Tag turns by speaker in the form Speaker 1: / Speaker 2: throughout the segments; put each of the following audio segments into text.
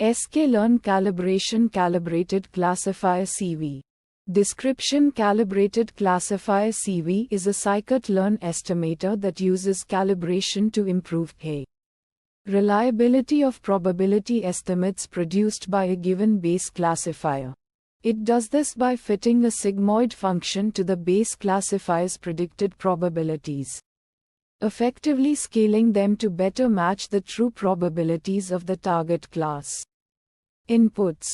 Speaker 1: sklearn Calibration Calibrated Classifier CV. Description: Calibrated Classifier CV is a scikit-learn estimator that uses calibration to improve reliability of probability estimates produced by a given base classifier. It does this by fitting a sigmoid function to the base classifier's predicted probabilities, effectively scaling them to better match the true probabilities of the target class. Inputs: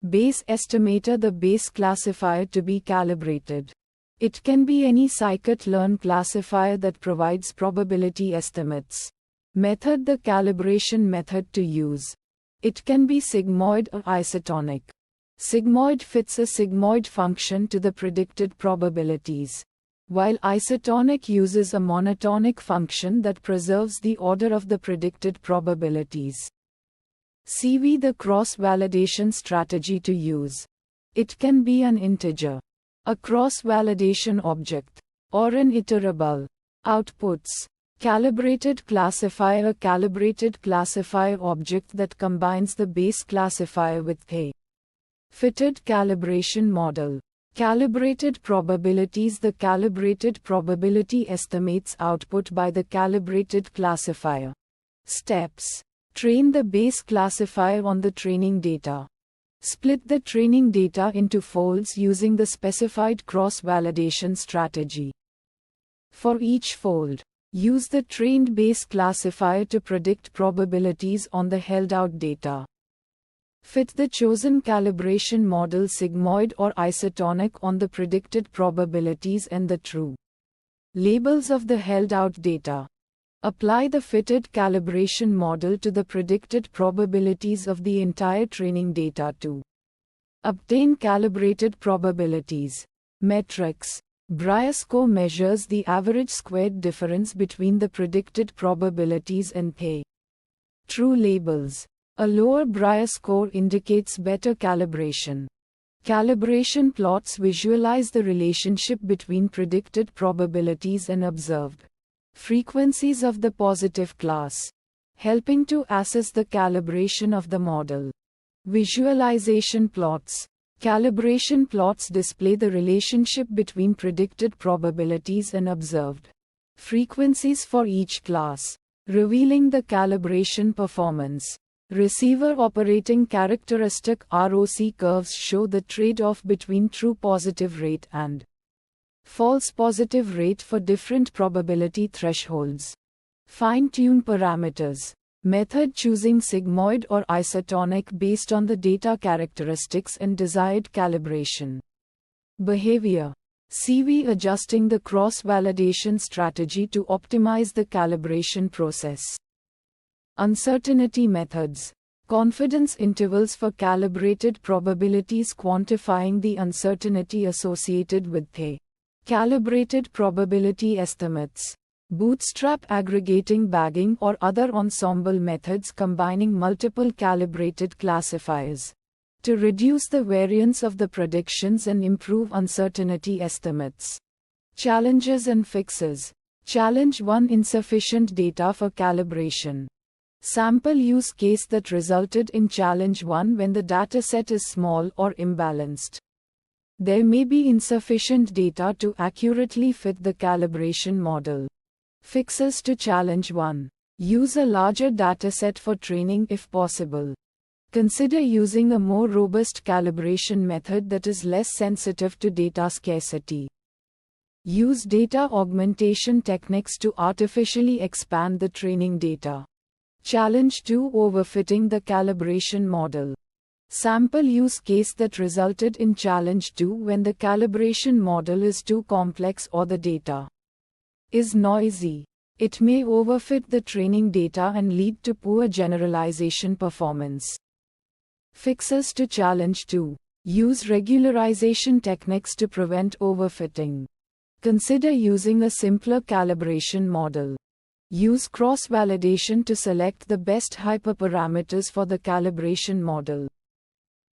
Speaker 1: base estimator, the base classifier to be calibrated. It can be any scikit-learn classifier that provides probability estimates. Method: the calibration method to use. It can be sigmoid or isotonic. Sigmoid fits a sigmoid function to the predicted probabilities, while isotonic uses a monotonic function that preserves the order of the predicted probabilities. CV: the cross-validation strategy to use. It can be an integer, a cross-validation object, or an iterable. Outputs: calibrated classifier, a calibrated classifier object that combines the base classifier with a fitted calibration model. Calibrated probabilities: the calibrated probability estimates output by the calibrated classifier. Steps: train the base classifier on the training data. Split the training data into folds using the specified cross-validation strategy. For each fold, use the trained base classifier to predict probabilities on the held-out data. Fit the chosen calibration model sigmoid or isotonic on the predicted probabilities and the true labels of the held-out data. Apply the fitted calibration model to the predicted probabilities of the entire training data to obtain calibrated probabilities. Metrics: Brier score measures the average squared difference between the predicted probabilities and the true labels. A lower Brier score indicates better calibration. Calibration plots visualize the relationship between predicted probabilities and observed frequencies of the positive class, helping to assess the calibration of the model. Visualization plots: calibration plots display the relationship between predicted probabilities and observed frequencies for each class, revealing the calibration performance. Receiver operating characteristic ROC curves show the trade-off between true positive rate and false positive rate for different probability thresholds. Fine-tune parameters. Method: choosing sigmoid or isotonic based on the data characteristics and desired calibration. Behavior: CV: adjusting the cross-validation strategy to optimize the calibration process. Uncertainty methods. Confidence intervals for calibrated probabilities, quantifying the uncertainty associated with the calibrated probability estimates. Bootstrap aggregating, bagging, or other ensemble methods combining multiple calibrated classifiers to reduce the variance of the predictions and improve uncertainty estimates. Challenges and fixes. Challenge 1: insufficient data for calibration. Sample use case that resulted in challenge 1: when the dataset is small or imbalanced. There may be insufficient data to accurately fit the calibration model. Fixes to challenge 1: use a larger dataset for training if possible. Consider using a more robust calibration method that is less sensitive to data scarcity. Use data augmentation techniques to artificially expand the training data. Challenge 2: overfitting the calibration model. Sample use case that resulted in challenge 2: when the calibration model is too complex or the data is noisy. It may overfit the training data and lead to poor generalization performance. Fixes to challenge 2: use regularization techniques to prevent overfitting. Consider using a simpler calibration model. Use cross-validation to select the best hyperparameters for the calibration model.